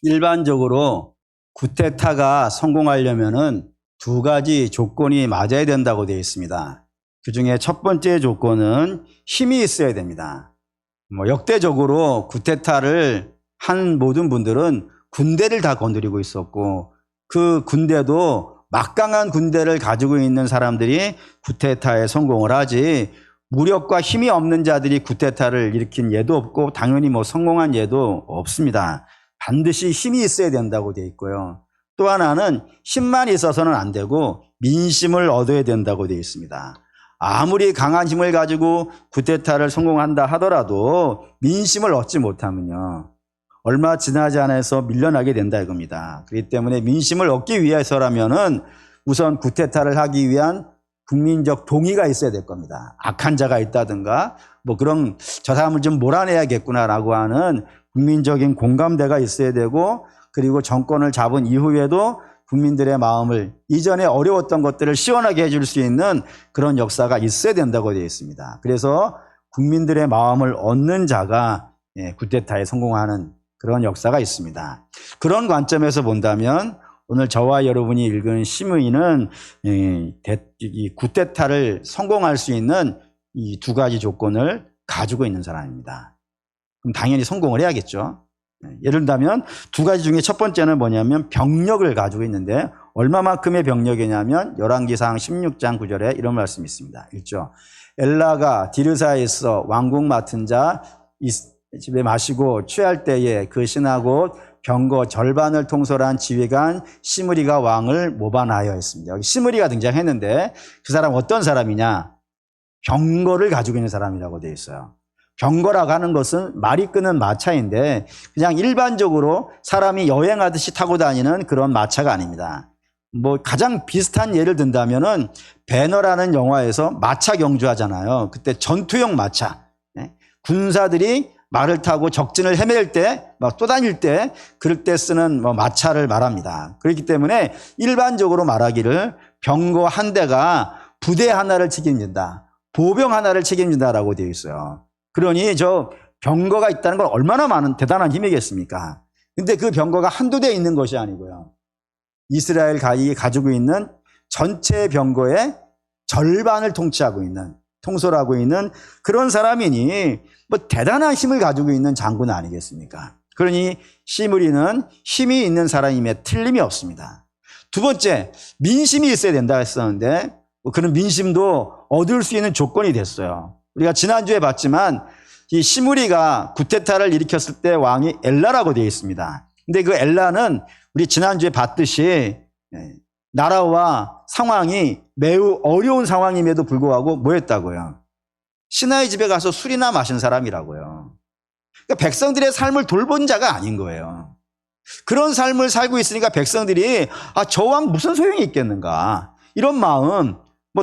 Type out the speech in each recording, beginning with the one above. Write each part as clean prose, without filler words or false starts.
일반적으로 쿠데타가 성공하려면은 두 가지 조건이 맞아야 된다고 되어 있습니다. 그 중에 첫 번째 조건은 힘이 있어야 됩니다. 역대적으로 쿠데타를 한 모든 분들은 군대를 다 건드리고 있었고, 그 군대도 막강한 군대를 가지고 있는 사람들이 쿠데타에 성공을 하지, 무력과 힘이 없는 자들이 쿠데타를 일으킨 예도 없고, 당연히 성공한 예도 없습니다. 반드시 힘이 있어야 된다고 되어 있고요. 또 하나는 힘만 있어서는 안 되고 민심을 얻어야 된다고 되어 있습니다. 아무리 강한 힘을 가지고 쿠데타를 성공한다 하더라도 민심을 얻지 못하면요, 얼마 지나지 않아서 밀려나게 된다 이겁니다. 그렇기 때문에 민심을 얻기 위해서라면은 우선 쿠데타를 하기 위한 국민적 동의가 있어야 될 겁니다. 악한 자가 있다든가 그런 저 사람을 좀 몰아내야겠구나라고 하는 국민적인 공감대가 있어야 되고, 그리고 정권을 잡은 이후에도 국민들의 마음을, 이전에 어려웠던 것들을 시원하게 해줄 수 있는 그런 역사가 있어야 된다고 되어 있습니다. 그래서 국민들의 마음을 얻는 자가 쿠데타에 성공하는 그런 역사가 있습니다. 그런 관점에서 본다면 오늘 저와 여러분이 읽은 시므이는 이 쿠데타를 성공할 수 있는 이 두 가지 조건을 가지고 있는 사람입니다. 그럼 당연히 성공을 해야겠죠. 예를 들면 두 가지 중에 첫 번째는 뭐냐면 병력을 가지고 있는데, 얼마만큼의 병력이냐면 열왕기상 16장 9절에 이런 말씀이 있습니다. 읽죠. 엘라가 디르사에서 왕궁 맡은 자 집에 마시고 취할 때에 그 신하고 병거 절반을 통솔한 지휘관 시므리가 왕을 모반하여 했습니다. 여기 시므리가 등장했는데 그 사람 어떤 사람이냐? 병거를 가지고 있는 사람이라고 되어 있어요. 병거라고 하는 것은 말이 끄는 마차인데 그냥 일반적으로 사람이 여행하듯이 타고 다니는 그런 마차가 아닙니다. 가장 비슷한 예를 든다면은 배너라는 영화에서 마차 경주하잖아요. 그때 전투용 마차, 군사들이 말을 타고 적진을 헤맬 때, 쏘다닐 때, 그럴 때 쓰는 마차를 말합니다. 그렇기 때문에 일반적으로 말하기를 병거 한 대가 부대 하나를 책임진다, 보병 하나를 책임진다라고 되어 있어요. 그러니 저 병거가 있다는 건 얼마나 많은 대단한 힘이겠습니까? 근데 그 병거가 한두 대 있는 것이 아니고요, 이스라엘 가지고 있는 전체 병거의 절반을 통솔하고 있는 그런 사람이니 대단한 힘을 가지고 있는 장군 아니겠습니까? 그러니 시므리는 힘이 있는 사람임에 틀림이 없습니다. 두 번째, 민심이 있어야 된다 했었는데 그런 민심도 얻을 수 있는 조건이 됐어요. 우리가 지난주에 봤지만 이 시므리가 쿠데타를 일으켰을 때 왕이 엘라라고 되어 있습니다. 근데 그 엘라는 우리 지난주에 봤듯이 나라와 상황이 매우 어려운 상황임에도 불구하고 뭐였다고요? 신하의 집에 가서 술이나 마신 사람이라고요. 그러니까 백성들의 삶을 돌본 자가 아닌 거예요. 그런 삶을 살고 있으니까 백성들이 저 왕 무슨 소용이 있겠는가, 이런 마음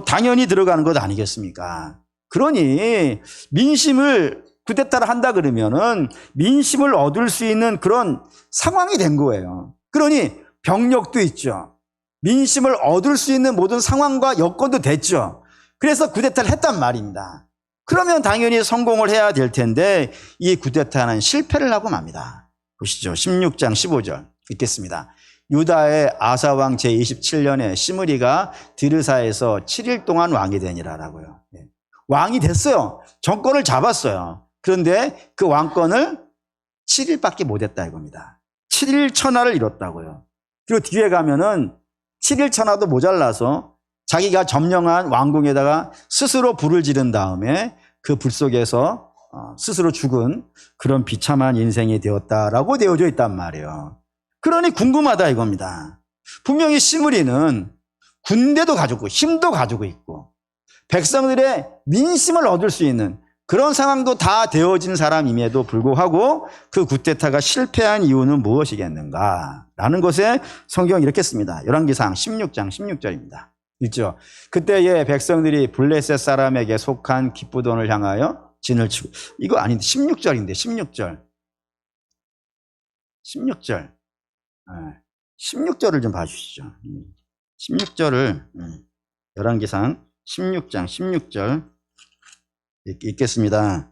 당연히 들어가는 것 아니겠습니까? 그러니 민심을 쿠데타를 한다 그러면은 민심을 얻을 수 있는 그런 상황이 된 거예요. 그러니 병력도 있죠. 민심을 얻을 수 있는 모든 상황과 여건도 됐죠. 그래서 쿠데타를 했단 말입니다. 그러면 당연히 성공을 해야 될 텐데 이 쿠데타는 실패를 하고 맙니다. 보시죠. 16장 15절 읽겠습니다. 유다의 아사왕 제27년에 시므리가 디르사에서 7일 동안 왕이 되니라라고요. 왕이 됐어요. 정권을 잡았어요. 그런데 그 왕권을 7일밖에 못했다 이겁니다. 7일 천하를 이뤘다고요. 그리고 뒤에 가면은 7일 천하도 모자라서 자기가 점령한 왕궁에다가 스스로 불을 지른 다음에 그 불 속에서 스스로 죽은 그런 비참한 인생이 되었다라고 되어져 있단 말이에요. 그러니 궁금하다 이겁니다. 분명히 시므리는 군대도 가지고 힘도 가지고 있고 백성들의 민심을 얻을 수 있는 그런 상황도 다 되어진 사람임에도 불구하고 그 쿠데타가 실패한 이유는 무엇이겠는가 라는 것에 성경이 이렇게 씁니다. 열왕기상 16장 16절입니다. 있죠. 그때의 백성들이 블레셋 사람에게 속한 기쁘돈을 향하여 진을 치고, 이거 아닌데 16절인데 16절 16절을 좀 봐주시죠. 16절을 열왕기상 16장 16절 읽겠습니다.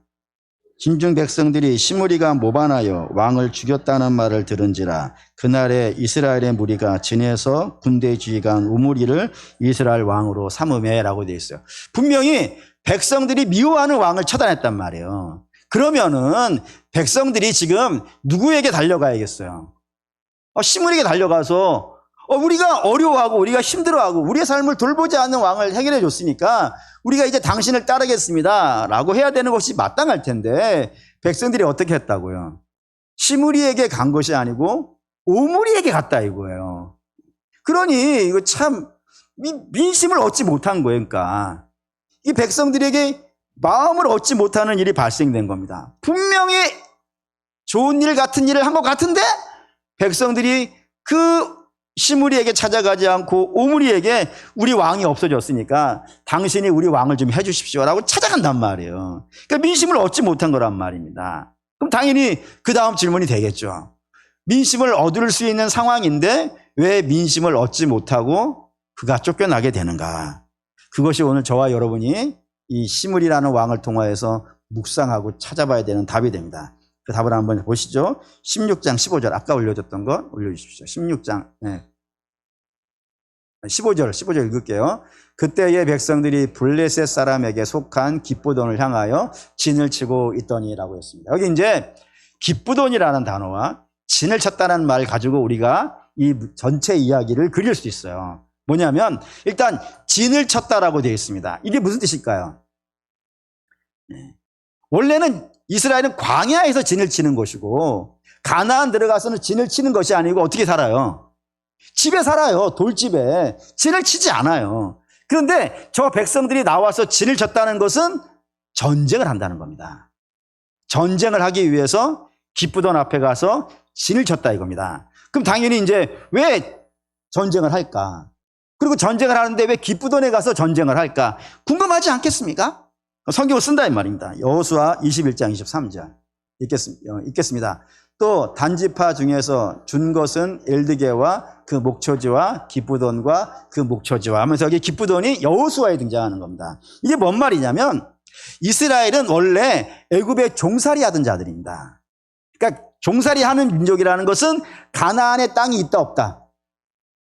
진중 백성들이 시므리가 모반하여 왕을 죽였다는 말을 들은지라 그날에 이스라엘의 무리가 진에서 군대 지휘관 우므리를 이스라엘 왕으로 삼음해라고 되어 있어요. 분명히 백성들이 미워하는 왕을 처단했단 말이에요. 그러면은 백성들이 지금 누구에게 달려가야겠어요? 시므리에게 달려가서 우리가 어려워하고 우리가 힘들어하고 우리의 삶을 돌보지 않는 왕을 해결해 줬으니까 우리가 이제 당신을 따르겠습니다 라고 해야 되는 것이 마땅할 텐데 백성들이 어떻게 했다고요? 시므리에게 간 것이 아니고 오므리에게 갔다 이거예요. 그러니 이거 참 민심을 얻지 못한 거예요. 그러니까 이 백성들에게 마음을 얻지 못하는 일이 발생된 겁니다. 분명히 좋은 일 같은 일을 한 것 같은데 백성들이 그 시므리에게 찾아가지 않고 오므리에게 우리 왕이 없어졌으니까 당신이 우리 왕을 좀 해주십시오라고 찾아간단 말이에요. 그러니까 민심을 얻지 못한 거란 말입니다. 그럼 당연히 그 다음 질문이 되겠죠. 민심을 얻을 수 있는 상황인데 왜 민심을 얻지 못하고 그가 쫓겨나게 되는가? 그것이 오늘 저와 여러분이 이 시므리라는 왕을 통하여서 묵상하고 찾아봐야 되는 답이 됩니다. 그 답을 한번 보시죠. 16장 15절 아까 올려줬던 거 올려주십시오. 16장 15절 읽을게요. 그때의 백성들이 블레셋 사람에게 속한 기쁘돈을 향하여 진을 치고 있더니라고 했습니다. 여기 이제 기쁘돈이라는 단어와 진을 쳤다는 말 가지고 우리가 이 전체 이야기를 그릴 수 있어요. 뭐냐면 일단 진을 쳤다라고 되어 있습니다. 이게 무슨 뜻일까요? 원래는 이스라엘은 광야에서 진을 치는 것이고 가나안 들어가서는 진을 치는 것이 아니고 어떻게 살아요? 집에 살아요. 돌집에. 진을 치지 않아요. 그런데 저 백성들이 나와서 진을 쳤다는 것은 전쟁을 한다는 겁니다. 전쟁을 하기 위해서 기쁘던 앞에 가서 진을 쳤다 이겁니다. 그럼 당연히 이제 왜 전쟁을 할까? 그리고 전쟁을 하는데 왜 기쁘돈에 가서 전쟁을 할까? 궁금하지 않겠습니까? 성경을 쓴다 이 말입니다. 여호수아 21장 23절 읽겠습니다. 또 단지파 중에서 준 것은 엘드게와 그 목초지와 기쁘돈과 그 목초지와 하면서 여기 기쁘돈이 여호수아에 등장하는 겁니다. 이게 뭔 말이냐면 이스라엘은 원래 애굽에 종살이 하던 자들입니다. 그러니까 종살이 하는 민족이라는 것은 가나안에 땅이 있다 없다?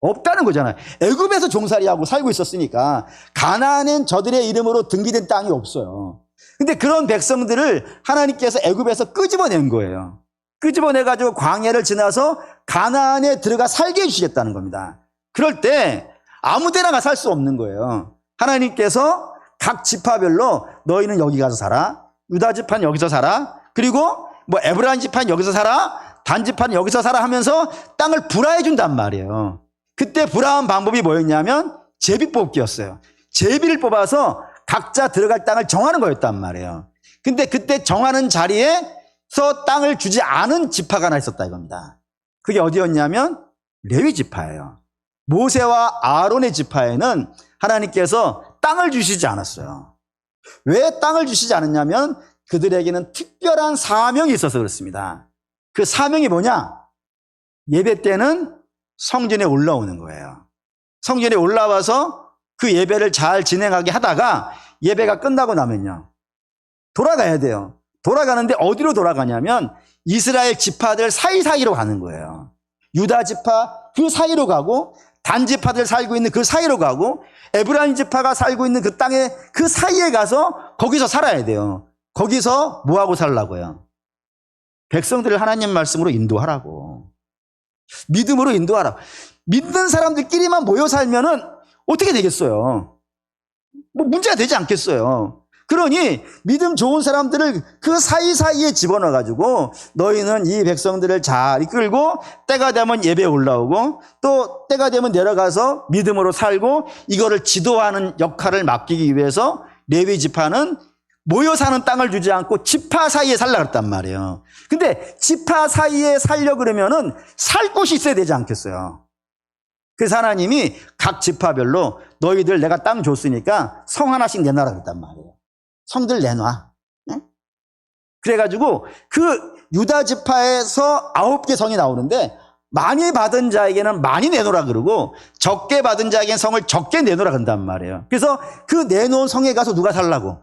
없다는 거잖아요. 애굽에서 종살이하고 살고 있었으니까 가나안엔 저들의 이름으로 등기된 땅이 없어요. 근데 그런 백성들을 하나님께서 애굽에서 끄집어낸 거예요. 끄집어내가지고 광야를 지나서 가나안에 들어가 살게 해주시겠다는 겁니다. 그럴 때 아무 데나 살 수 없는 거예요. 하나님께서 각 지파별로 너희는 여기 가서 살아, 유다 지파는 여기서 살아, 그리고 뭐 에브라임 지파는 여기서 살아, 단 지파는 여기서 살아 하면서 땅을 불화해 준단 말이에요. 그때 불화한 방법이 뭐였냐면 제비 뽑기였어요. 제비를 뽑아서 각자 들어갈 땅을 정하는 거였단 말이에요. 근데 그때 정하는 자리에서 땅을 주지 않은 지파가 하나 있었다 이겁니다. 그게 어디였냐면 레위 지파예요. 모세와 아론의 지파에는 하나님께서 땅을 주시지 않았어요. 왜 땅을 주시지 않았냐면 그들에게는 특별한 사명이 있어서 그렇습니다. 그 사명이 뭐냐? 예배 때는 성전에 올라오는 거예요. 성전에 올라와서 그 예배를 잘 진행하게 하다가 예배가 끝나고 나면요 돌아가야 돼요. 돌아가는데 어디로 돌아가냐면 이스라엘 지파들 사이사이로 가는 거예요. 유다 지파 그 사이로 가고 단 지파들 살고 있는 그 사이로 가고 에브라임 지파가 살고 있는 그 땅에 그 사이에 가서 거기서 살아야 돼요. 거기서 뭐하고 살라고요? 백성들을 하나님 말씀으로 인도하라고. 믿음으로 인도하라. 믿는 사람들끼리만 모여 살면은 어떻게 되겠어요? 뭐 문제가 되지 않겠어요. 그러니 믿음 좋은 사람들을 그 사이사이에 집어넣어가지고 너희는 이 백성들을 잘 이끌고 때가 되면 예배에 올라오고 또 때가 되면 내려가서 믿음으로 살고 이거를 지도하는 역할을 맡기기 위해서 레위 지파는 모여 사는 땅을 주지 않고 지파 사이에 살라 그랬단 말이에요. 근데 지파 사이에 살려 그러면은 살 곳이 있어야 되지 않겠어요? 그래서 하나님이 각 지파별로 너희들 내가 땅 줬으니까 성 하나씩 내놔라 그랬단 말이에요. 성들 내놔. 네? 그래가지고 그 유다 지파에서 9개 성이 나오는데 많이 받은 자에게는 많이 내놓으라 그러고 적게 받은 자에게는 성을 적게 내놓으라 그런단 말이에요. 그래서 그 내놓은 성에 가서 누가 살라고?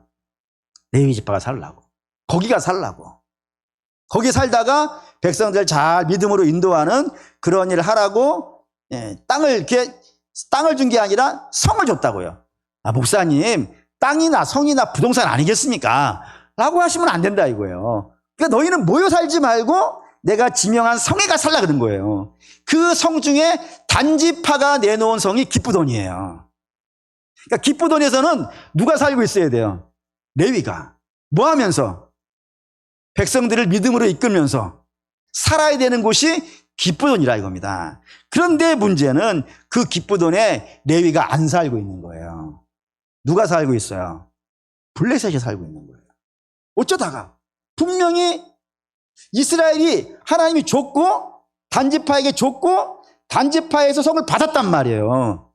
레위 지파가 살라고. 거기가 살라고. 거기 살다가 백성들 잘 믿음으로 인도하는 그런 일을 하라고 땅을 준 게 아니라 성을 줬다고요. 아, 목사님, 땅이나 성이나 부동산 아니겠습니까? 라고 하시면 안 된다 이거예요. 그러니까 너희는 모여 살지 말고 내가 지명한 성에 가 살라 그런 거예요. 그 성 중에 단지파가 내놓은 성이 기쁘돈이에요. 그러니까 기쁘돈에서는 누가 살고 있어야 돼요? 레위가. 뭐 하면서? 백성들을 믿음으로 이끌면서 살아야 되는 곳이 기쁘돈이라 이겁니다. 그런데 문제는 그 기쁘돈에 레위가 안 살고 있는 거예요. 누가 살고 있어요? 블레셋이 살고 있는 거예요. 어쩌다가 분명히 이스라엘이 하나님이 줬고 단지파에게 줬고 단지파에서 성을 받았단 말이에요.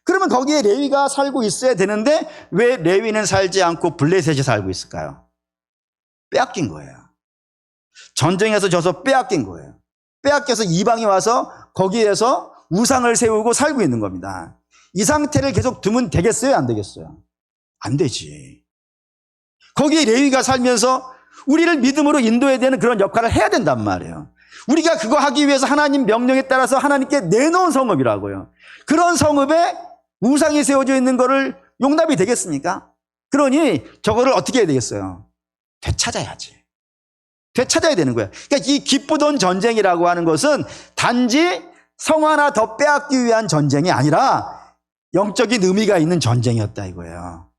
그러면 거기에 레위가 살고 있어야 되는데 왜 레위는 살지 않고 블레셋이 살고 있을까요? 빼앗긴 거예요. 전쟁에서 져서 빼앗긴 거예요. 빼앗겨서 이방이 와서 거기에서 우상을 세우고 살고 있는 겁니다. 이 상태를 계속 두면 되겠어요? 안 되겠어요? 안 되지. 거기에 레위가 살면서 우리를 믿음으로 인도해야 되는 그런 역할을 해야 된단 말이에요. 우리가 그거 하기 위해서 하나님 명령에 따라서 하나님께 내놓은 성읍이라고요. 그런 성읍에 우상이 세워져 있는 거를 용납이 되겠습니까? 그러니 저거를 어떻게 해야 되겠어요? 되찾아야지. 되찾아야 되는 거예요. 그러니까 이 기쁘돈 전쟁이라고 하는 것은 단지 성 하나 더 빼앗기 위한 전쟁이 아니라 영적인 의미가 있는 전쟁이었다 이거예요.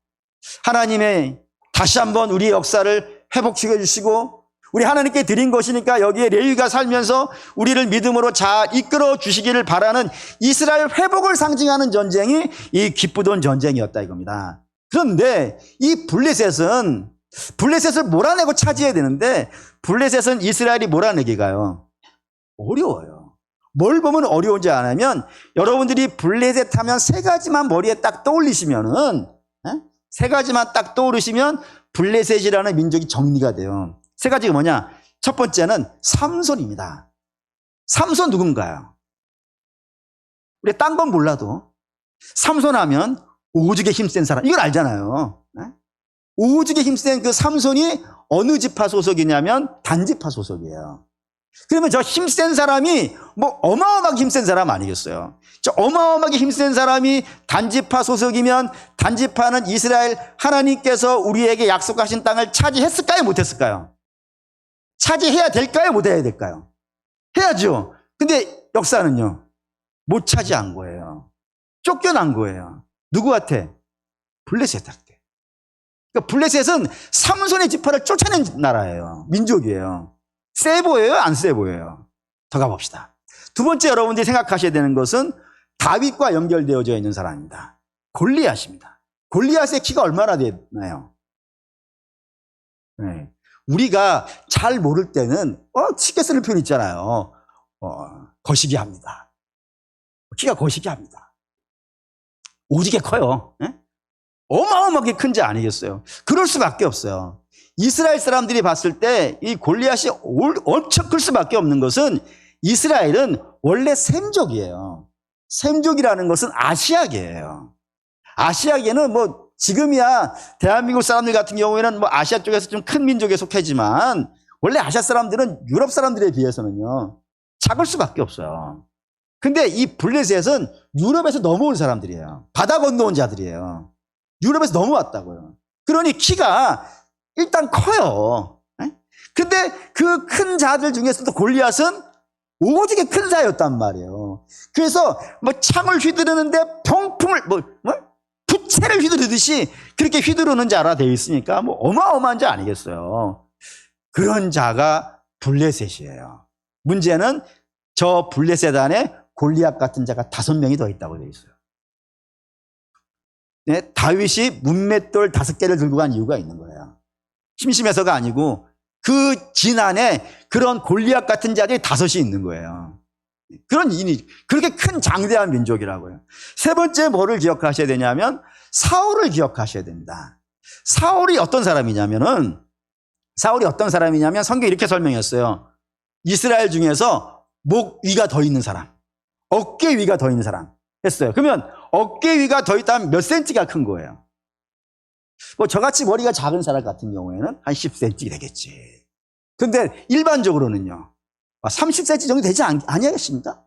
하나님의 다시 한번 우리의 역사를 회복시켜 주시고 우리 하나님께 드린 것이니까 여기에 레위가 살면서 우리를 믿음으로 잘 이끌어 주시기를 바라는 이스라엘 회복을 상징하는 전쟁이 이 기쁘돈 전쟁이었다 이겁니다. 그런데 이 블레셋을 몰아내고 차지해야 되는데 블레셋은 이스라엘이 몰아내기가요 어려워요. 뭘 보면 어려운지 아냐면 여러분들이 블레셋 하면 세 가지만 머리에 딱 떠올리시면은 세 가지만 딱 떠오르시면 블레셋이라는 민족이 정리가 돼요. 세 가지가 뭐냐? 첫 번째는 삼손입니다. 삼손 누군가요? 우리 딴 건 몰라도 삼손 하면 오죽에 힘센 사람 이걸 알잖아요. 오죽에 힘센 그 삼손이 어느 지파 소속이냐면 단지파 소속이에요. 그러면 저 힘센 사람이 뭐 어마어마하게 힘센 사람 아니겠어요? 저 어마어마하게 힘센 사람이 단지파 소속이면 단지파는 이스라엘 하나님께서 우리에게 약속하신 땅을 차지했을까요? 못했을까요? 차지해야 될까요? 못해야 될까요? 해야죠. 근데 역사는요 못 차지한 거예요. 쫓겨난 거예요. 누구한테? 블레셋한테. 그러니까 블레셋은 삼손의 지파를 쫓아낸 나라예요. 민족이에요. 세 보여요? 안 세 보여요? 더 가봅시다. 두 번째 여러분들이 생각하셔야 되는 것은 다윗과 연결되어져 있는 사람입니다. 골리앗입니다. 골리앗의 키가 얼마나 되나요? 네. 우리가 잘 모를 때는 쉽게 쓰는 표현 있잖아요. 거시기 합니다. 키가 거시기 합니다. 오지게 커요. 네? 어마어마하게 큰 자 아니겠어요? 그럴 수밖에 없어요. 이스라엘 사람들이 봤을 때 이 골리앗이 엄청 클 수밖에 없는 것은 이스라엘은 원래 셈족이에요. 셈족이라는 것은 아시아계예요. 아시아계는 뭐 지금이야 대한민국 사람들 같은 경우에는 뭐 아시아 쪽에서 좀 큰 민족에 속하지만 원래 아시아 사람들은 유럽 사람들에 비해서는요 작을 수밖에 없어요. 근데 이 블레셋은 유럽에서 넘어온 사람들이에요. 바다 건너온 자들이에요. 유럽에서 넘어왔다고요. 그러니 키가 일단 커요. 근데 그 큰 자들 중에서도 골리앗은 오지게 큰 자였단 말이에요. 그래서 뭐 창을 휘두르는데 병풍을 부채를 휘두르듯이 그렇게 휘두르는 자라 되어 있으니까 뭐 어마어마한 자 아니겠어요. 그런 자가 블레셋이에요. 문제는 저 블레셋 안에 골리앗 같은 자가 5명이 더 있다고 되어 있어요. 네, 다윗이 문맷돌 5개를 들고 간 이유가 있는 거예요. 심심해서가 아니고 그 진 안에 그런 골리앗 같은 자들이 5이 있는 거예요. 그런 인이 그렇게 큰 장대한 민족이라고요. 세 번째 뭐를 기억하셔야 되냐면 사울을 기억하셔야 됩니다. 사울이 어떤 사람이냐면 성경이 이렇게 설명했어요. 이스라엘 중에서 목 위가 더 있는 사람, 어깨 위가 더 있는 사람 했어요. 그러면 어깨 위가 더 있다면 몇 센치가 큰 거예요? 뭐 저같이 머리가 작은 사람 같은 경우에는 한 10cm 되겠지. 근데 일반적으로는요, 30cm 정도 되지 아니하겠습니까?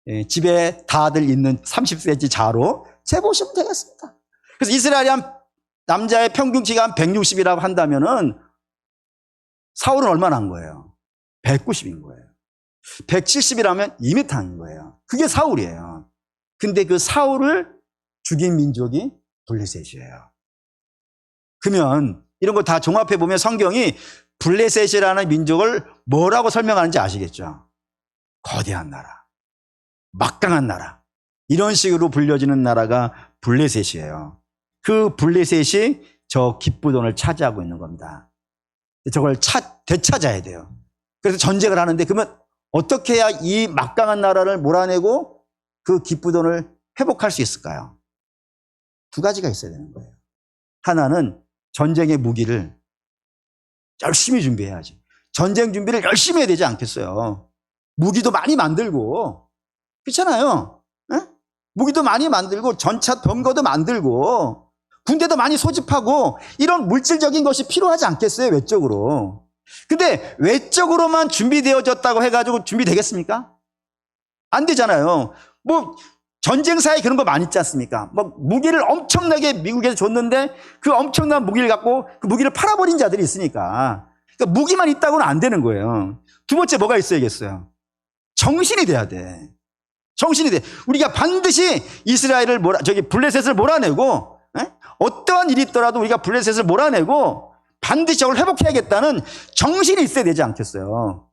예, 집에 다들 있는 30cm 자로 재보시면 되겠습니다. 그래서 이스라엘이 한 남자의 평균 키가 한 160이라고 한다면은 사울은 얼마나 한 거예요? 190인 거예요. 170이라면 2m인 거예요. 그게 사울이에요. 근데 그 사울을 죽인 민족이 블레셋이에요. 그러면 이런 거 다 종합해 보면 성경이 블레셋이라는 민족을 뭐라고 설명하는지 아시겠죠? 거대한 나라, 막강한 나라, 이런 식으로 불려지는 나라가 블레셋이에요. 그 블레셋이 저 기브돈을 차지하고 있는 겁니다. 저걸 되찾아야 돼요. 그래서 전쟁을 하는데, 그러면 어떻게 해야 이 막강한 나라를 몰아내고 그 기브돈을 회복할 수 있을까요? 두 가지가 있어야 되는 거예요. 하나는 전쟁의 무기를 열심히 준비해야지. 전쟁 준비를 열심히 해야 되지 않겠어요? 무기도 많이 만들고, 그렇잖아요. 에? 무기도 많이 만들고, 전차 병거도 만들고, 군대도 많이 소집하고, 이런 물질적인 것이 필요하지 않겠어요, 외적으로. 근데 외적으로만 준비되어졌다고 해가지고 준비되겠습니까? 안 되잖아요. 뭐 전쟁사에 그런 거 많이 있지 않습니까? 뭐 무기를 엄청나게 미국에서 줬는데 그 엄청난 무기를 갖고 그 무기를 팔아버린 자들이 있으니까. 그러니까 무기만 있다고는 안 되는 거예요. 두 번째 뭐가 있어야겠어요? 정신이 돼야 돼. 정신이 돼. 우리가 반드시 이스라엘을 블레셋을 몰아내고, 어떠한 일이 있더라도 우리가 블레셋을 몰아내고 반드시 저걸 회복해야겠다는 정신이 있어야 되지 않겠어요?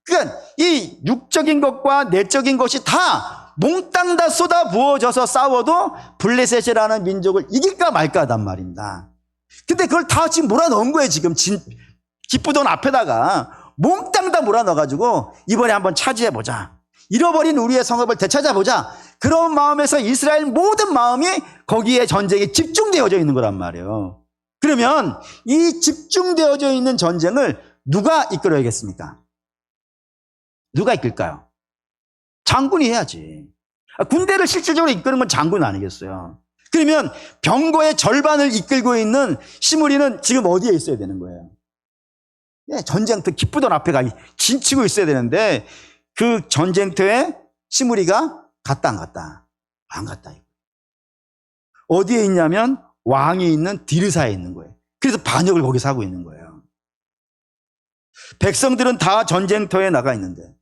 그러니까 이 육적인 것과 내적인 것이 다 몽땅 다 쏟아 부어져서 싸워도 블레셋이라는 민족을 이길까 말까 하단 말입니다. 근데 그걸 다 지금 몰아넣은 거예요. 지금 기브돈 앞에다가 몽땅 다 몰아넣어가지고 이번에 한번 차지해보자. 잃어버린 우리의 성읍을 되찾아보자. 그런 마음에서 이스라엘 모든 마음이 거기에 전쟁에 집중되어져 있는 거란 말이에요. 그러면 이 집중되어져 있는 전쟁을 누가 이끌어야겠습니까? 누가 이끌까요? 장군이 해야지. 군대를 실질적으로 이끄는 건 장군 아니겠어요? 그러면 병거의 절반을 이끌고 있는 시므리는 지금 어디에 있어야 되는 거예요? 네, 전쟁터 기브돈 앞에 진치고 있어야 되는데 그 전쟁터에 시므리가 갔다 안 갔다? 안 갔다. 어디에 있냐면 왕이 있는 디르사에 있는 거예요. 그래서 반역을 거기서 하고 있는 거예요. 백성들은 다 전쟁터에 나가 있는데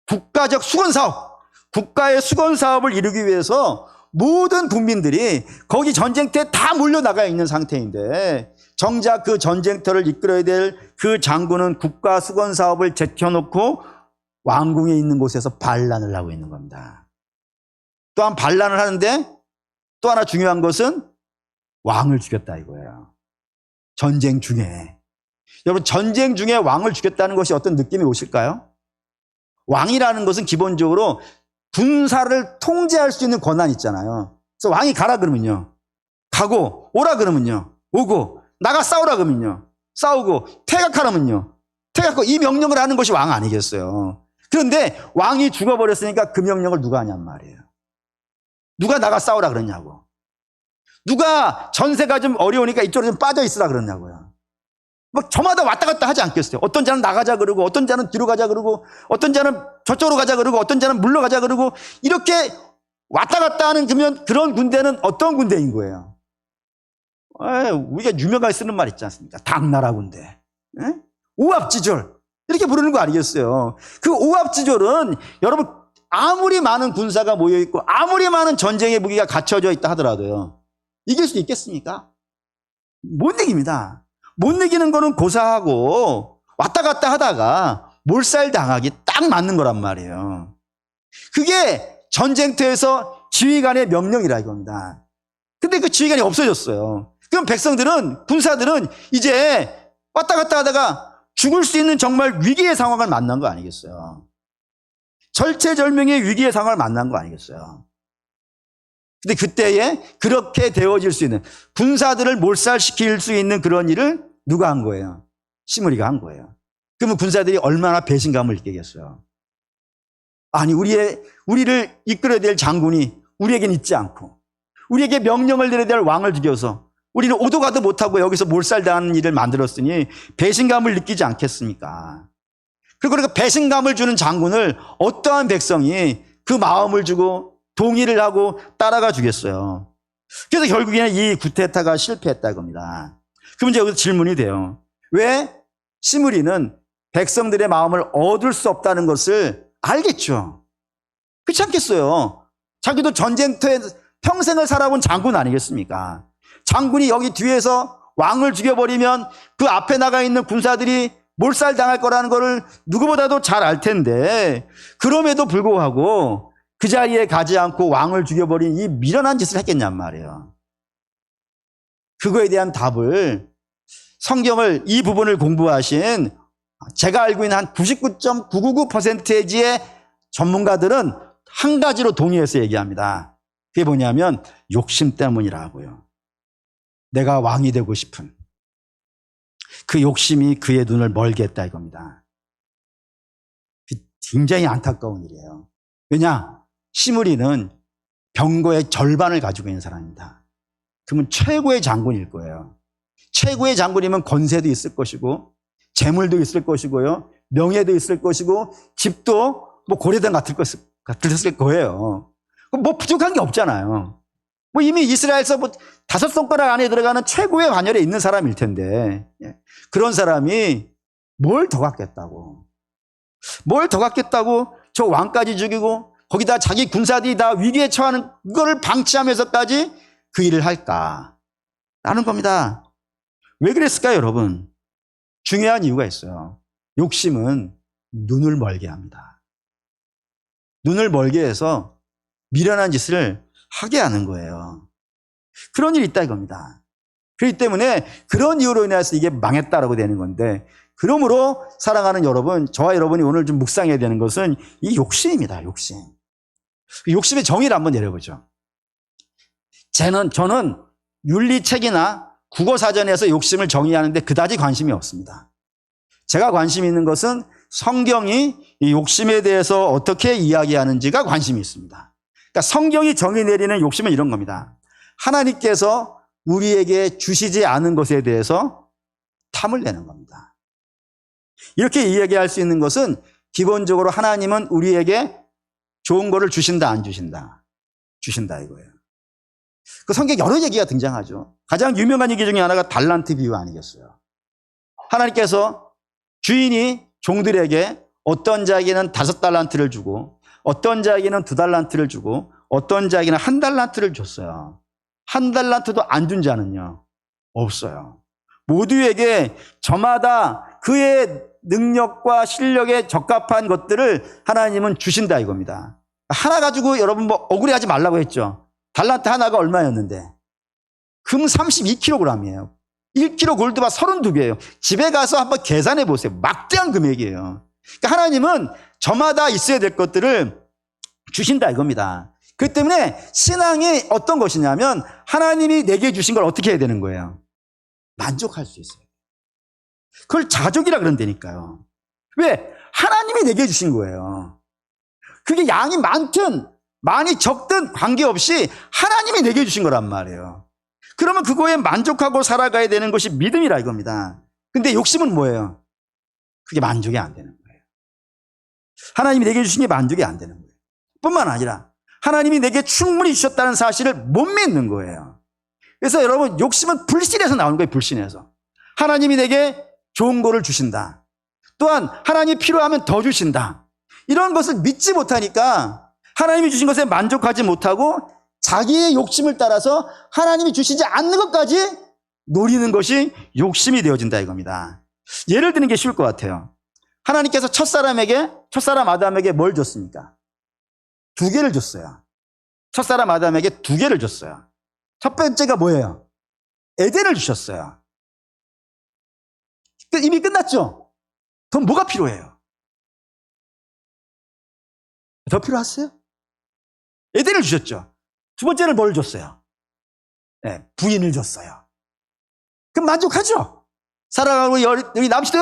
국가적 수건사업, 국가의 수건사업을 이루기 위해서 모든 국민들이 거기 전쟁터에 다 몰려나가 있는 상태인데 정작 그 전쟁터를 이끌어야 될 그 장군은 국가 수건사업을 제껴놓고 왕궁에 있는 곳에서 반란을 하고 있는 겁니다. 또한 반란을 하는데 또 하나 중요한 것은 왕을 죽였다 이거예요. 전쟁 중에. 여러분, 전쟁 중에 왕을 죽였다는 것이 어떤 느낌이 오실까요? 왕이라는 것은 기본적으로 군사를 통제할 수 있는 권한이 있잖아요. 그래서 왕이 가라 그러면요, 가고, 오라 그러면요, 오고, 나가 싸우라 그러면요, 싸우고, 퇴각하라면요, 퇴각하고, 이 명령을 하는 것이 왕 아니겠어요? 그런데 왕이 죽어버렸으니까 그 명령을 누가 하냔 말이에요. 누가 나가 싸우라 그러냐고. 누가 전세가 좀 어려우니까 이쪽으로 좀 빠져 있으라 그러냐고요. 뭐 저마다 왔다 갔다 하지 않겠어요? 어떤 자는 나가자 그러고, 어떤 자는 뒤로 가자 그러고, 어떤 자는 저쪽으로 가자 그러고, 어떤 자는 물러가자 그러고, 이렇게 왔다 갔다 하는 그런 군대는 어떤 군대인 거예요? 우리가 유명하게 쓰는 말 있지 않습니까? 당나라 군대. 오합지졸. 이렇게 부르는 거 아니겠어요? 그 오합지졸은 여러분, 아무리 많은 군사가 모여있고, 아무리 많은 전쟁의 무기가 갖춰져 있다 하더라도요, 이길 수 있겠습니까? 못 이깁니다. 못 이기는 거는 고사하고 왔다 갔다 하다가 몰살당하기 딱 맞는 거란 말이에요. 그게 전쟁터에서 지휘관의 명령이라 이겁니다. 근데 그 지휘관이 없어졌어요. 그럼 백성들은, 군사들은 이제 왔다 갔다 하다가 죽을 수 있는 정말 위기의 상황을 만난 거 아니겠어요? 절체절명의 위기의 상황을 만난 거 아니겠어요? 근데 그때에 그렇게 되어질 수 있는, 군사들을 몰살시킬 수 있는 그런 일을 누가 한 거예요? 시므리가 한 거예요. 그러면 군사들이 얼마나 배신감을 느끼겠어요? 아니, 우리를 이끌어야 될 장군이 우리에겐 있지 않고, 우리에게 명령을 내려야 될 왕을 죽여서 우리는 오도 가도 못하고 여기서 몰살당하는 일을 만들었으니 배신감을 느끼지 않겠습니까? 그리고 그 배신감을 주는 장군을 어떠한 백성이 그 마음을 주고 동의를 하고 따라가 주겠어요. 그래서 결국에는 이 구테타가 실패했다 겁니다. 그럼 이제 여기서 질문이 돼요. 왜 시므리는 백성들의 마음을 얻을 수 없다는 것을 알겠죠? 그렇지 않겠어요? 자기도 전쟁터에 평생을 살아본 장군 아니겠습니까? 장군이 여기 뒤에서 왕을 죽여버리면 그 앞에 나가 있는 군사들이 몰살당할 거라는 것을 누구보다도 잘 알 텐데, 그럼에도 불구하고 그 자리에 가지 않고 왕을 죽여버린 이 미련한 짓을 했겠냔 말이에요. 그거에 대한 답을 성경을 이 부분을 공부하신 제가 알고 있는 한 99.999%의 전문가들은 한 가지로 동의해서 얘기합니다. 그게 뭐냐면 욕심 때문이라고요. 내가 왕이 되고 싶은 그 욕심이 그의 눈을 멀게 했다 이겁니다. 굉장히 안타까운 일이에요. 왜냐? 시므리는 병거의 절반을 가지고 있는 사람입니다. 그러면 최고의 장군일 거예요. 최고의 장군이면 권세도 있을 것이고 재물도 있을 것이고요, 명예도 있을 것이고 집도 뭐 고려당 같을 거예요. 뭐 부족한 게 없잖아요. 뭐 이미 이스라엘에서 뭐 5손가락 안에 들어가는 최고의 반열에 있는 사람일 텐데, 그런 사람이 뭘 더 갖겠다고 저 왕까지 죽이고 거기다 자기 군사들이 다 위기에 처하는 그거를 방치하면서까지 그 일을 할까 라는 겁니다. 왜 그랬을까요, 여러분? 중요한 이유가 있어요. 욕심은 눈을 멀게 합니다. 눈을 멀게 해서 미련한 짓을 하게 하는 거예요. 그런 일이 있다 이겁니다. 그렇기 때문에 그런 이유로 인해서 이게 망했다라고 되는 건데, 그러므로 사랑하는 여러분, 저와 여러분이 오늘 좀 묵상해야 되는 것은 이 욕심입니다. 욕심의 정의를 한번 내려보죠. 저는 윤리책이나 국어사전에서 욕심을 정의하는데 그다지 관심이 없습니다. 제가 관심 있는 것은 성경이 이 욕심에 대해서 어떻게 이야기하는지가 관심이 있습니다. 그러니까 성경이 정의 내리는 욕심은 이런 겁니다. 하나님께서 우리에게 주시지 않은 것에 대해서 탐을 내는 겁니다. 이렇게 이야기할 수 있는 것은 기본적으로 하나님은 우리에게 좋은 거를 주신다, 안 주신다? 주신다 이거예요. 그 성경 여러 얘기가 등장하죠. 가장 유명한 얘기 중에 하나가 달란트 비유 아니겠어요? 하나님께서 주인이 종들에게 어떤 자에게는 5달란트를 주고 어떤 자에게는 2달란트를 주고 어떤 자에게는 1달란트를 줬어요. 1달란트도 안 준 자는요? 없어요. 모두에게 저마다 그의 능력과 실력에 적합한 것들을 하나님은 주신다 이겁니다. 하나 가지고 여러분 뭐 억울해하지 말라고 했죠. 달란트 하나가 얼마였는데? 금 32kg이에요. 1kg 골드바 32개예요. 집에 가서 한번 계산해 보세요. 막대한 금액이에요. 그러니까 하나님은 저마다 있어야 될 것들을 주신다 이겁니다. 그렇기 때문에 신앙이 어떤 것이냐면 하나님이 내게 주신 걸 어떻게 해야 되는 거예요? 만족할 수 있어요. 그걸 자족이라 그런다니까요. 왜? 하나님이 내게 주신 거예요. 그게 양이 많든 많이 적든 관계없이 하나님이 내게 주신 거란 말이에요. 그러면 그거에 만족하고 살아가야 되는 것이 믿음이라 이겁니다. 근데 욕심은 뭐예요? 그게 만족이 안 되는 거예요. 하나님이 내게 주신 게 만족이 안 되는 거예요. 뿐만 아니라 하나님이 내게 충분히 주셨다는 사실을 못 믿는 거예요. 그래서 여러분, 욕심은 불신에서 나오는 거예요. 불신에서. 하나님이 내게 좋은 거를 주신다. 또한 하나님이 필요하면 더 주신다. 이런 것을 믿지 못하니까 하나님이 주신 것에 만족하지 못하고 자기의 욕심을 따라서 하나님이 주시지 않는 것까지 노리는 것이 욕심이 되어진다 이겁니다. 예를 드는 게 쉬울 것 같아요. 하나님께서 첫사람 아담에게 뭘 줬습니까? 2개를 줬어요. 첫사람 아담에게 2개를 줬어요. 첫 번째가 뭐예요? 에덴을 주셨어요. 이미 끝났죠? 그럼 뭐가 필요해요? 더 필요하세요? 에덴을 주셨죠. 두 번째는 뭘 줬어요? 네, 부인을 줬어요. 그럼 만족하죠? 사랑하는 우리 남씨도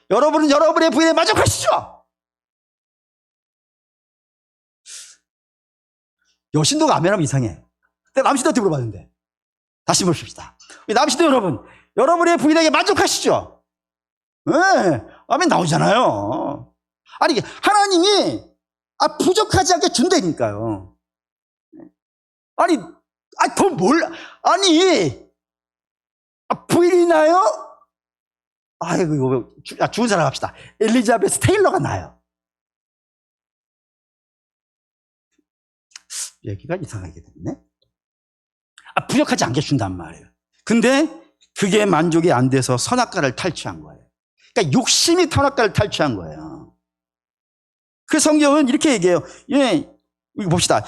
여러분은 여러분의 부인에 만족하시죠? 여신도가 안 면하면 이상해. 내가 남씨한테 물어봤는데 다시 봅시다. 남시도 여러분의 부인에게 만족하시죠? 네, 아멘 나오잖아요. 아니, 하나님이 부족하지 않게 준다니까요. 아니, 더 아니, 부인이 나요? 아이고, 이거, 좋은 사람 합시다. 엘리자베스 테일러가 나요. 얘기가 이상하게 됐네. 부족하지 않게 준단 말이에요. 근데 그게 만족이 안 돼서 선악과를 탈취한 거예요. 그러니까 욕심이 선악과를 탈취한 거예요. 그 성경은 이렇게 얘기해요. 예, 이거 봅시다.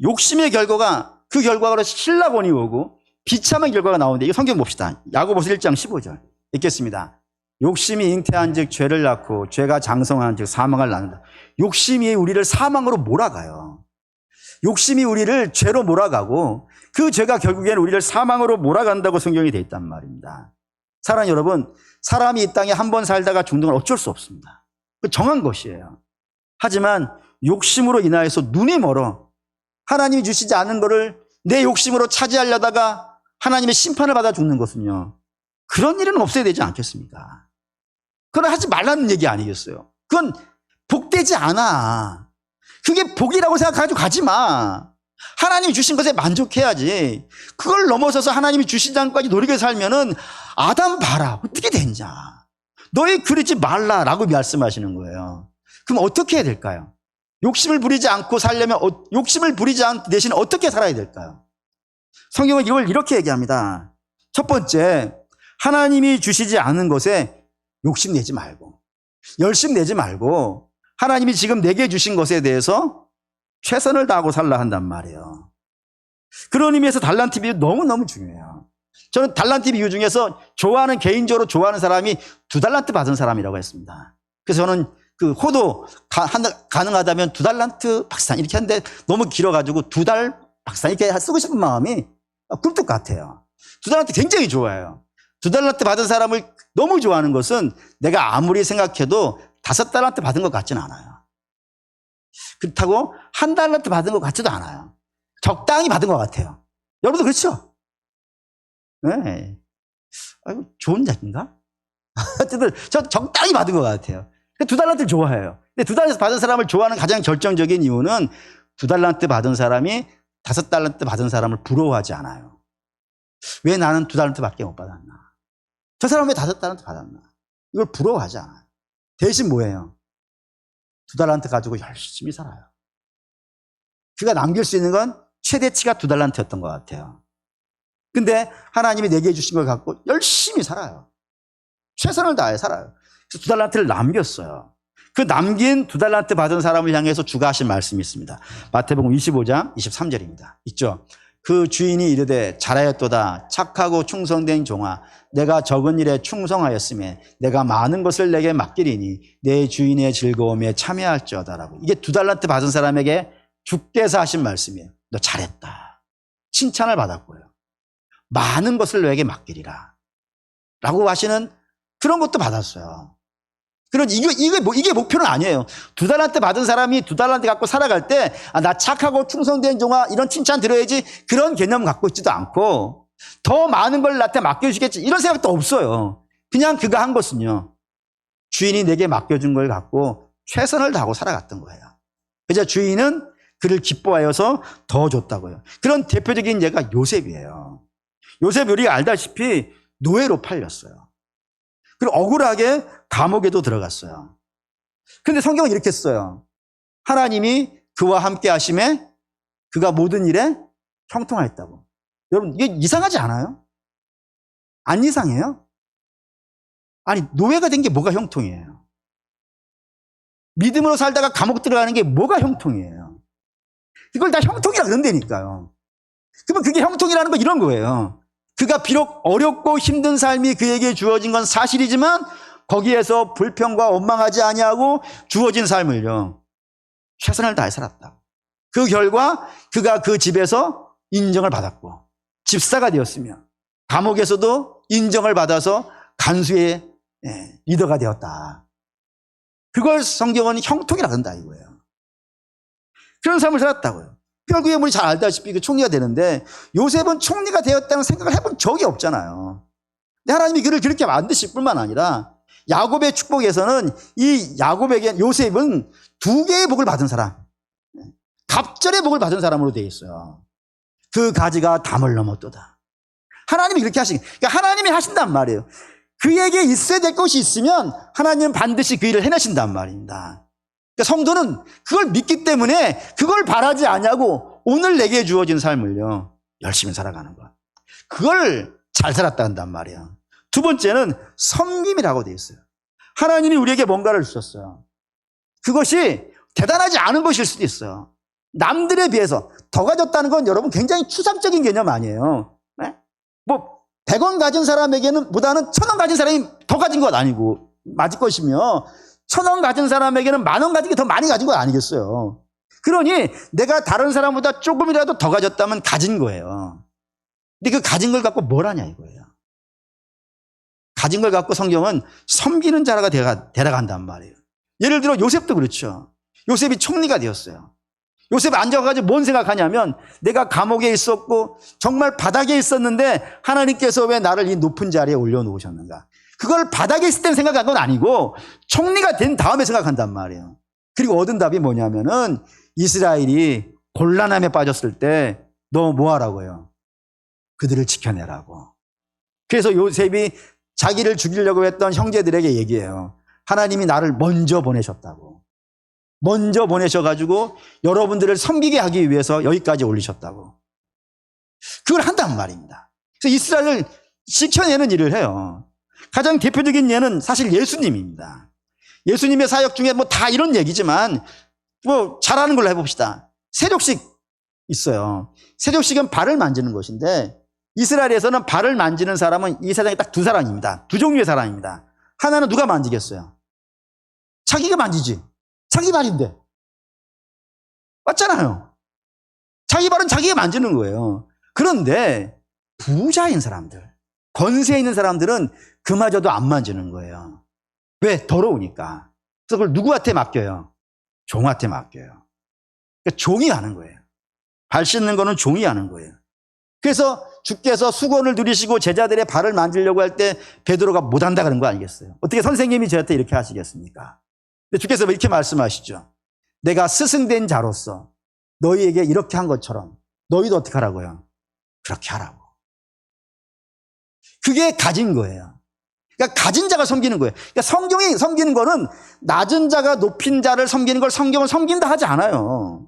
욕심의 결과가, 그 결과로 신라곤이 오고 비참한 결과가 나오는데, 이 성경 봅시다. 야고보서 1장 15절 읽겠습니다. 욕심이 잉태한 즉 죄를 낳고 죄가 장성한 즉 사망을 낳는다. 욕심이 우리를 사망으로 몰아가요. 욕심이 우리를 죄로 몰아가고 그 죄가 결국에는 우리를 사망으로 몰아간다고 성경이 되어 있단 말입니다. 사랑 여러분, 사람이 이 땅에 한 번 살다가 죽는 건 어쩔 수 없습니다. 정한 것이에요. 하지만 욕심으로 인하여서 눈이 멀어 하나님이 주시지 않은 것을 내 욕심으로 차지하려다가 하나님의 심판을 받아 죽는 것은요, 그런 일은 없어야 되지 않겠습니까? 그건 하지 말라는 얘기 아니겠어요? 그건 복되지 않아. 그게 복이라고 생각하고 가지 마. 하나님이 주신 것에 만족해야지. 그걸 넘어서서 하나님이 주신 장까지 노리게 살면은 아담 봐라 어떻게 됐냐, 너희 그러지 말라라고 말씀하시는 거예요. 그럼 어떻게 해야 될까요? 욕심을 부리지 않고 살려면 욕심을 부리지 않는 대신 어떻게 살아야 될까요? 성경은 이걸 이렇게 얘기합니다. 첫 번째, 하나님이 주시지 않은 것에 욕심내지 말고 열심 내지 말고 하나님이 지금 내게 주신 것에 대해서 최선을 다하고 살라 한단 말이에요. 그런 의미에서 달란트 비유 너무너무 중요해요. 저는 달란트 비유 중에서 개인적으로 좋아하는 사람이 2달란트 받은 사람이라고 했습니다. 그래서 저는 그 호도 가능하다면 2달란트 박산 이렇게 하는데 너무 길어가지고 2달 박산 이렇게 쓰고 싶은 마음이 꿀뚝 같아요. 2달란트 굉장히 좋아해요. 2달란트 받은 사람을 너무 좋아하는 것은 내가 아무리 생각해도 5달란트 받은 것 같지는 않아요. 그렇다고 1달란트 받은 것 같지도 않아요. 적당히 받은 것 같아요. 여러분도 그렇죠? 네. 아이고, 좋은 얘기인가? 어쨌든 저 적당히 받은 것 같아요. 2달란트를 좋아해요. 근데 2달란트 받은 사람을 좋아하는 가장 결정적인 이유는 2달란트 받은 사람이 5달란트 받은 사람을 부러워하지 않아요. 왜 나는 2달란트밖에 못 받았나? 저 사람은 왜 5달란트 받았나? 이걸 부러워하지 않아요. 대신 뭐예요? 2달란트 가지고 열심히 살아요. 그가 남길 수 있는 건 최대치가 2달란트였던 것 같아요. 근데 하나님이 내게 주신 걸 갖고 열심히 살아요. 최선을 다해 살아요. 그래서 2달란트를 남겼어요. 그 남긴 2달란트 받은 사람을 향해서 주가 하신 말씀이 있습니다. 마태복음 25장 23절입니다. 있죠? 그 주인이 이르되 잘하였도다 착하고 충성된 종아, 내가 적은 일에 충성하였으며 내가 많은 것을 내게 맡기리니 내 주인의 즐거움에 참여할지어다라고. 이게 2달란트 받은 사람에게 주께서 하신 말씀이에요. 너 잘했다. 칭찬을 받았고요. 많은 것을 너에게 맡기리라 라고 하시는 그런 것도 받았어요. 그런 이게 목표는 아니에요. 2달란트 받은 사람이 2달란트 갖고 살아갈 때 나 착하고 충성된 종아 이런 칭찬 들어야지 그런 개념 갖고 있지도 않고 더 많은 걸 나한테 맡겨주겠지 이런 생각도 없어요. 그냥 그가 한 것은요, 주인이 내게 맡겨준 걸 갖고 최선을 다하고 살아갔던 거예요. 그래서 주인은 그를 기뻐하여서 더 줬다고요. 그런 대표적인 예가 요셉이에요. 요셉 우리가 알다시피 노예로 팔렸어요. 그리고 억울하게 감옥에도 들어갔어요. 근데 성경은 이렇게 써요. 하나님이 그와 함께 하심에 그가 모든 일에 형통하였다고. 여러분, 이게 이상하지 않아요? 안 이상해요? 아니, 노예가 된 게 뭐가 형통이에요? 믿음으로 살다가 감옥 들어가는 게 뭐가 형통이에요? 이걸 다 형통이라 그런다니까요. 그러면 그게 형통이라는 건 이런 거예요. 그가 비록 어렵고 힘든 삶이 그에게 주어진 건 사실이지만 거기에서 불평과 원망하지 아니하고 주어진 삶을요, 최선을 다해 살았다. 그 결과 그가 그 집에서 인정을 받았고 집사가 되었으며 감옥에서도 인정을 받아서 간수의 리더가 되었다. 그걸 성경은 형통이라 한다 이거예요. 그런 삶을 살았다고요. 결국에 우리 잘 알다시피 그 총리가 되는데 요셉은 총리가 되었다는 생각을 해본 적이 없잖아요. 근데 하나님이 그를 그렇게 만드실 뿐만 아니라 야곱의 축복에서는 이 야곱에게 요셉은 두 개의 복을 받은 사람, 갑절의 복을 받은 사람으로 되어 있어요. 그 가지가 담을 넘었도다. 하나님이 그렇게 그러니까 하나님이 하신단 말이에요. 그에게 있어야 될 것이 있으면 하나님은 반드시 그 일을 해내신단 말입니다. 그러니까 성도는 그걸 믿기 때문에 그걸 바라지 않냐고 오늘 내게 주어진 삶을요 열심히 살아가는 것. 그걸 잘 살았다 한단 말이에요. 두 번째는 섬김이라고 되어 있어요. 하나님이 우리에게 뭔가를 주셨어요. 그것이 대단하지 않은 것일 수도 있어요. 남들에 비해서 더 가졌다는 건 여러분 굉장히 추상적인 개념 아니에요. 네? 뭐 100원 가진 사람에게는 보다는 1000원 가진 사람이 더 가진 것 아니고 맞을 것이며 1000원 가진 사람에게는 10,000원 가진 게 더 많이 가진 거 아니겠어요. 그러니 내가 다른 사람보다 조금이라도 더 가졌다면 가진 거예요. 근데 그 가진 걸 갖고 뭘 하냐 이거예요. 가진 걸 갖고 성경은 섬기는 자가 되어간단 말이에요. 예를 들어 요셉도 그렇죠. 요셉이 총리가 되었어요. 요셉이 앉아가지고 뭔 생각하냐면 내가 감옥에 있었고 정말 바닥에 있었는데 하나님께서 왜 나를 이 높은 자리에 올려놓으셨는가. 그걸 바닥에 있을 땐 생각한 건 아니고 총리가 된 다음에 생각한단 말이에요. 그리고 얻은 답이 뭐냐면은 이스라엘이 곤란함에 빠졌을 때 너 뭐 하라고요? 그들을 지켜내라고. 그래서 요셉이 자기를 죽이려고 했던 형제들에게 얘기해요. 하나님이 나를 먼저 보내셨다고. 먼저 보내셔가지고 여러분들을 섬기게 하기 위해서 여기까지 올리셨다고. 그걸 한단 말입니다. 그래서 이스라엘을 지켜내는 일을 해요. 가장 대표적인 예는 사실 예수님입니다. 예수님의 사역 중에 뭐 다 이런 얘기지만 뭐 잘하는 걸로 해봅시다. 세족식 있어요. 세족식은 발을 만지는 것인데 이스라엘에서는 발을 만지는 사람은 이 세상에 딱 두 사람입니다. 두 종류의 사람입니다. 하나는 누가 만지겠어요? 자기가 만지지. 자기 발인데. 맞잖아요. 자기 발은 자기가 만지는 거예요. 그런데 부자인 사람들, 권세 있는 사람들은 그마저도 안 만지는 거예요. 왜? 더러우니까. 그래서 그걸 누구한테 맡겨요? 종한테 맡겨요. 그러니까 종이 하는 거예요. 발 씻는 거는 종이 하는 거예요. 그래서 주께서 수건을 누리시고 제자들의 발을 만지려고 할 때 베드로가 못한다 그런 거 아니겠어요? 어떻게 선생님이 저한테 이렇게 하시겠습니까? 근데 주께서 이렇게 말씀하시죠. 내가 스승된 자로서 너희에게 이렇게 한 것처럼 너희도 어떻게 하라고요? 그렇게 하라고. 그게 가진 거예요. 그러니까 가진 자가 섬기는 거예요. 그러니까 성경이 섬기는 거는 낮은 자가 높인 자를 섬기는 걸 성경은 섬긴다 하지 않아요.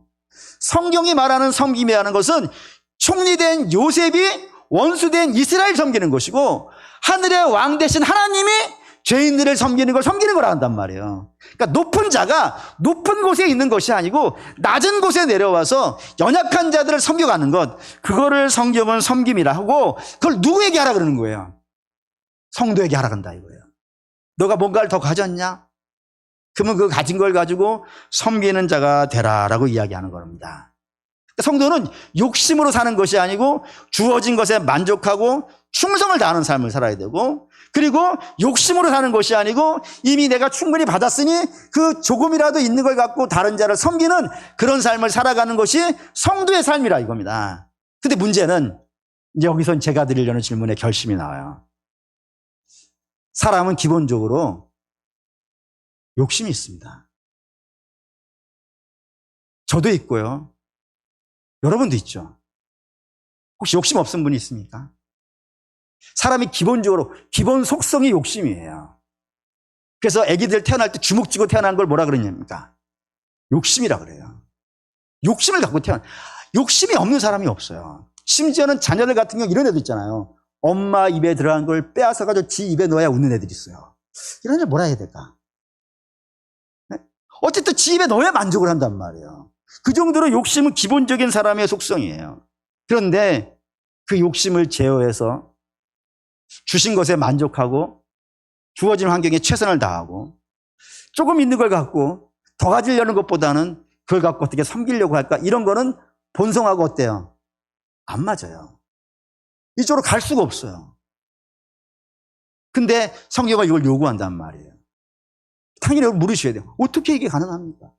성경이 말하는 섬김이라는 것은 총리된 요셉이 원수된 이스라엘 섬기는 것이고 하늘의 왕 대신 하나님이 죄인들을 섬기는 걸 섬기는 거라 한단 말이에요. 그러니까 높은 자가 높은 곳에 있는 것이 아니고 낮은 곳에 내려와서 연약한 자들을 섬겨가는 것, 그거를 성경은 섬김이라 하고 그걸 누구에게 하라 그러는 거예요? 성도에게 하라 그런다 이거예요. 너가 뭔가를 더 가졌냐? 그러면 그 가진 걸 가지고 섬기는 자가 되라라고 이야기하는 겁니다. 성도는 욕심으로 사는 것이 아니고 주어진 것에 만족하고 충성을 다하는 삶을 살아야 되고, 그리고 욕심으로 사는 것이 아니고 이미 내가 충분히 받았으니 그 조금이라도 있는 걸 갖고 다른 자를 섬기는 그런 삶을 살아가는 것이 성도의 삶이라 이겁니다. 근데 문제는 이제 여기서 제가 드리려는 질문에 결심이 나와요. 사람은 기본적으로 욕심이 있습니다. 저도 있고요. 여러분도 있죠. 혹시 욕심 없은 분이 있습니까? 사람이 기본적으로 기본 속성이 욕심이에요. 그래서 아기들 태어날 때 주먹 쥐고 태어난 걸 뭐라 그러냐니까 욕심이라 그래요. 욕심을 갖고 욕심이 없는 사람이 없어요. 심지어는 자녀들 같은 경우 이런 애들 있잖아요. 엄마 입에 들어간 걸 빼앗아가지고 지 입에 넣어야 웃는 애들이 있어요. 이런 애들 뭐라 해야 될까? 어쨌든 지 입에 넣어야 만족을 한단 말이에요. 그 정도로 욕심은 기본적인 사람의 속성이에요. 그런데 그 욕심을 제어해서 주신 것에 만족하고 주어진 환경에 최선을 다하고 조금 있는 걸 갖고 더 가지려는 것보다는 그걸 갖고 어떻게 섬기려고 할까, 이런 거는 본성하고 어때요? 안 맞아요. 이쪽으로 갈 수가 없어요. 근데 성경은 이걸 요구한단 말이에요. 당연히 물으셔야 돼요. 어떻게 이게 가능합니까?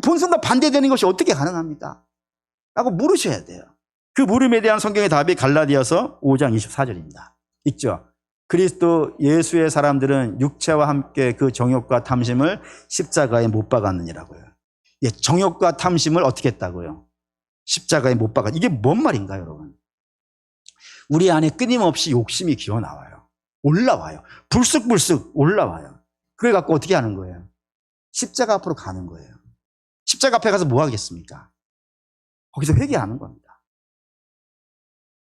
본성과 반대되는 것이 어떻게 가능합니까? 라고 물으셔야 돼요. 그 물음에 대한 성경의 답이 갈라디아서 5장 24절입니다. 있죠. 그리스도 예수의 사람들은 육체와 함께 그 정욕과 탐심을 십자가에 못 박았느니라고요. 예, 정욕과 탐심을 어떻게 했다고요? 십자가에 못 박았. 이게 뭔 말인가요, 여러분? 우리 안에 끊임없이 욕심이 기어 나와요. 올라와요. 불쑥불쑥 올라와요. 그래 갖고 어떻게 하는 거예요? 십자가 앞으로 가는 거예요. 십자가 앞에 가서 뭐 하겠습니까? 거기서 회개하는 겁니다.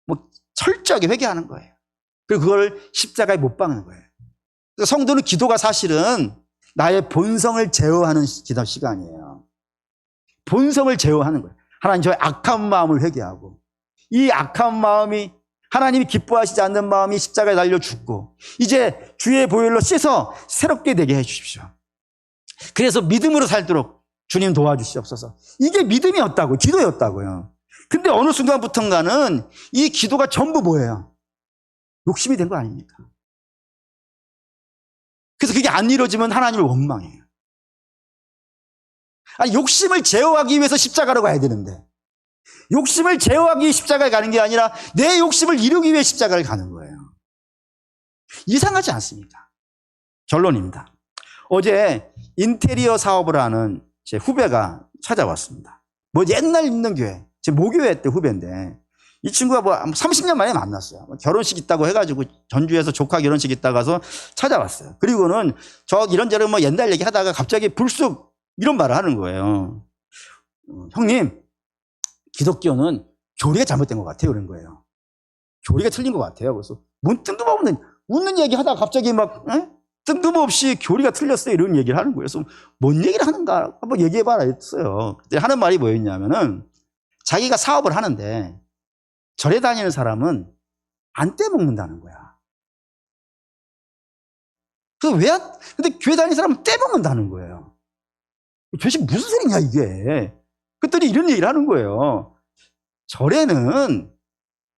뭐 철저하게 회개하는 거예요. 그리고 그걸 십자가에 못 박는 거예요. 그래서 성도는 기도가 사실은 나의 본성을 제어하는 기도 시간이에요. 본성을 제어하는 거예요. 하나님, 저의 악한 마음을 회개하고, 이 악한 마음이 하나님이 기뻐하시지 않는 마음이 십자가에 달려 죽고, 이제 주의 보혈로 씻어 새롭게 되게 해 주십시오. 그래서 믿음으로 살도록 주님 도와주시옵소서. 이게 믿음이었다고, 기도였다고요. 근데 어느 순간부터인가는 이 기도가 전부 뭐예요? 욕심이 된 거 아닙니까? 그래서 그게 안 이루어지면 하나님을 원망해요. 아니, 욕심을 제어하기 위해서 십자가로 가야 되는데, 욕심을 제어하기 위해 십자가에 가는 게 아니라 내 욕심을 이루기 위해 십자가를 가는 거예요. 이상하지 않습니까? 결론입니다. 어제 인테리어 사업을 하는 제 후배가 찾아왔습니다. 뭐 옛날 있는 교회, 제 모교회 때 후배인데, 이 친구가 뭐 30년 만에 만났어요. 결혼식 있다고 해가지고 전주에서 조카 결혼식 있다고 가서 찾아왔어요. 그리고는 저 이런저런 뭐 옛날 얘기 하다가 갑자기 불쑥 이런 말을 하는 거예요. 형님, 기독교는 교리가 잘못된 것 같아요. 그런 거예요. 교리가 틀린 것 같아요. 그래서 뭔 뜬금없는 웃는 얘기 하다가 갑자기 막 뜬금없이 교리가 틀렸어요. 이런 얘기를 하는 거예요. 그래서 뭔 얘기를 하는가 한번 얘기해봐라 했어요. 그때 하는 말이 뭐였냐면은 자기가 사업을 하는데 절에 다니는 사람은 안 떼먹는다는 거야. 그래서 근데 교회 다니는 사람은 떼먹는다는 거예요. 도대체 무슨 소리냐, 이게. 그랬더니 이런 얘기를 하는 거예요. 절에는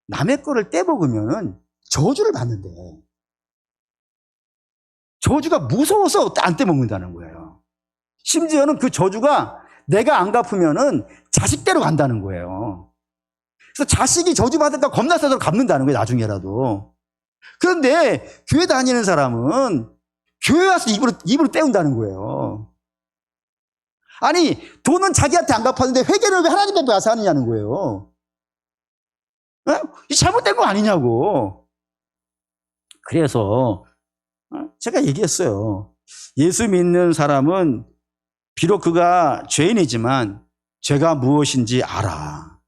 남의 거를 떼먹으면 저주를 받는데, 저주가 무서워서 안 떼먹는다는 거예요. 심지어는 그 저주가 내가 안 갚으면은 자식대로 간다는 거예요. 그래서 자식이 저주받을까 겁나서 갚는다는 거예요, 나중에라도. 그런데 교회 다니는 사람은 교회 와서 입으로 때운다는 거예요. 아니, 돈은 자기한테 안 갚았는데 회개를 왜 하나님 앞에 가서 하느냐는 거예요. 이 잘못된 거 아니냐고. 그래서 제가 얘기했어요. 예수 믿는 사람은 비록 그가 죄인이지만 죄가 무엇인지 알아.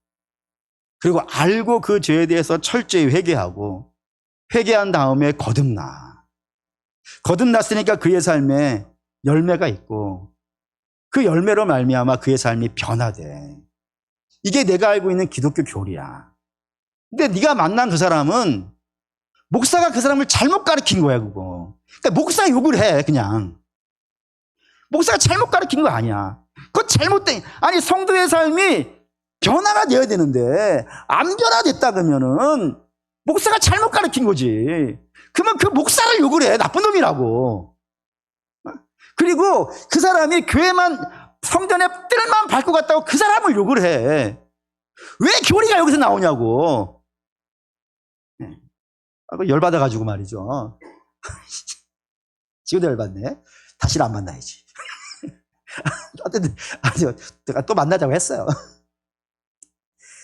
그리고 알고 그 죄에 대해서 철저히 회개하고, 회개한 다음에 거듭나. 거듭났으니까 그의 삶에 열매가 있고, 그 열매로 말미암아 그의 삶이 변화돼. 이게 내가 알고 있는 기독교 교리야. 근데 네가 만난 그 사람은 목사가 그 사람을 잘못 가르친 거야, 그거. 그러니까 목사가 욕을 해, 그냥. 목사가 잘못 가르친 거 아니야. 그거 잘못된, 아니, 성도의 삶이 변화가 되어야 되는데, 안 변화됐다 그러면은, 목사가 잘못 가르친 거지. 그러면 그 목사를 욕을 해. 나쁜 놈이라고. 그리고 그 사람이 교회만, 성전의 뜰만 밟고 갔다고 그 사람을 욕을 해. 왜 교리가 여기서 나오냐고. 열받아가지고 말이죠. 지금도 열받네. 다시는 안 만나야지. 내가 또 만나자고 했어요.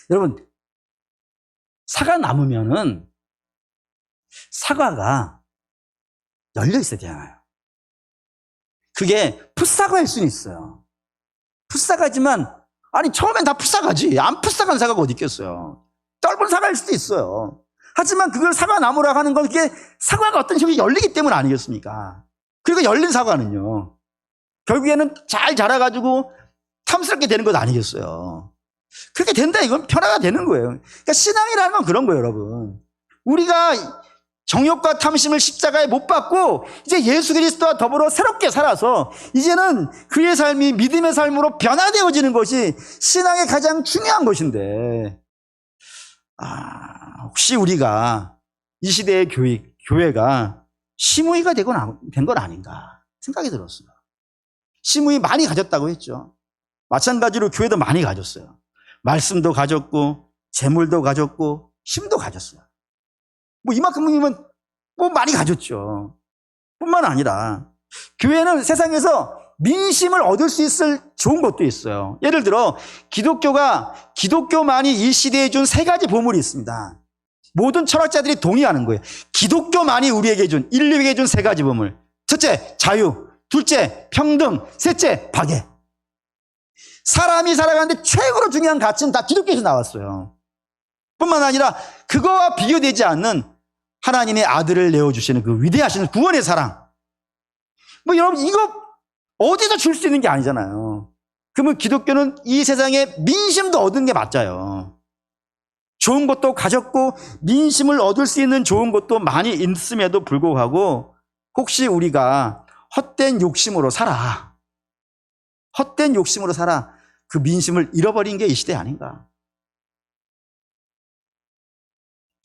여러분, 사과 남으면은 사과가 열려 있어야 되잖아요. 그게 풋사과일 수는 있어요. 풋사과지만, 아니, 처음엔 다 풋사과지. 안 풋사과는 사과가 어디 있겠어요. 떫은 사과일 수도 있어요. 하지만 그걸 사과 나무라고 하는 건 그게 사과가 어떤 식으로 열리기 때문 아니겠습니까? 그리고 열린 사과는요, 결국에는 잘 자라가지고 탐스럽게 되는 것 아니겠어요. 그렇게 된다, 이건 변화가 되는 거예요. 그러니까 신앙이라는 건 그런 거예요, 여러분. 우리가 정욕과 탐심을 십자가에 못 박고 이제 예수 그리스도와 더불어 새롭게 살아서 이제는 그의 삶이 믿음의 삶으로 변화되어지는 것이 신앙의 가장 중요한 것인데, 혹시 우리가 이 시대의 교회가 심의가 된 건 아닌가 생각이 들었어요. 심의 많이 가졌다고 했죠. 마찬가지로 교회도 많이 가졌어요. 말씀도 가졌고 재물도 가졌고 힘도 가졌어요. 뭐 이만큼이면 뭐 많이 가졌죠. 뿐만 아니라 교회는 세상에서 민심을 얻을 수 있을 좋은 것도 있어요. 예를 들어 기독교만이 이 시대에 준 세 가지 보물이 있습니다. 모든 철학자들이 동의하는 거예요. 기독교만이 우리에게 준, 인류에게 준 세 가지 보물. 첫째, 자유. 둘째, 평등. 셋째, 박애. 사람이 살아가는데 최고로 중요한 가치는 다 기독교에서 나왔어요. 뿐만 아니라 그거와 비교되지 않는 하나님의 아들을 내어주시는 그 위대하신 구원의 사랑. 뭐 여러분 이거 어디서 줄 수 있는 게 아니잖아요. 그러면 기독교는 이 세상에 민심도 얻은 게 맞아요. 좋은 것도 가졌고 민심을 얻을 수 있는 좋은 것도 많이 있음에도 불구하고 혹시 우리가 헛된 욕심으로 살아. 헛된 욕심으로 살아. 그 민심을 잃어버린 게 이 시대 아닌가.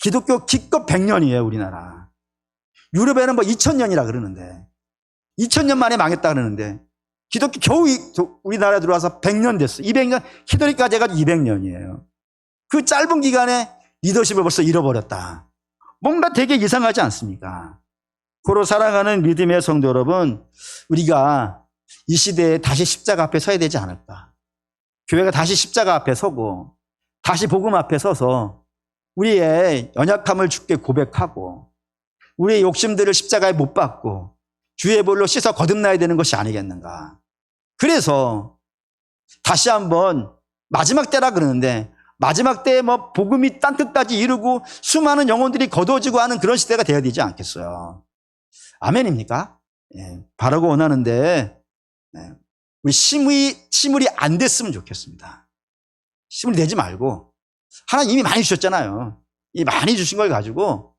기독교 기껏 100년이에요, 우리나라. 유럽에는 뭐 2000년이라 그러는데 2000년 만에 망했다 그러는데 기독교 겨우 우리나라에 들어와서 100년 됐어. 200년, 히도리까지 해가지고 200년이에요. 그 짧은 기간에 리더십을 벌써 잃어버렸다. 뭔가 되게 이상하지 않습니까? 고로 살아가는 믿음의 성도 여러분, 우리가 이 시대에 다시 십자가 앞에 서야 되지 않을까? 교회가 다시 십자가 앞에 서고 다시 복음 앞에 서서 우리의 연약함을 주께 고백하고 우리의 욕심들을 십자가에 못 박고 주의 볼로 씻어 거듭나야 되는 것이 아니겠는가. 그래서 다시 한번 마지막 때라 그러는데 마지막 때에 뭐 복음이 땅끝까지 이루고 수많은 영혼들이 거두어지고 하는 그런 시대가 되어야 되지 않겠어요. 아멘입니까? 예, 바라고 원하는데 우리 시물이 안 됐으면 좋겠습니다. 시물 내지 말고 하나님 이미 많이 주셨잖아요. 이 많이 주신 걸 가지고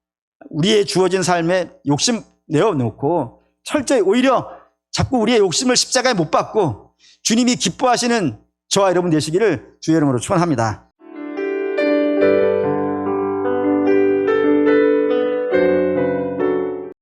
우리의 주어진 삶에 욕심 내어놓고 철저히 오히려 자꾸 우리의 욕심을 십자가에 못 박고 주님이 기뻐하시는 저와 여러분 되시기를 주의 이름으로 축원합니다.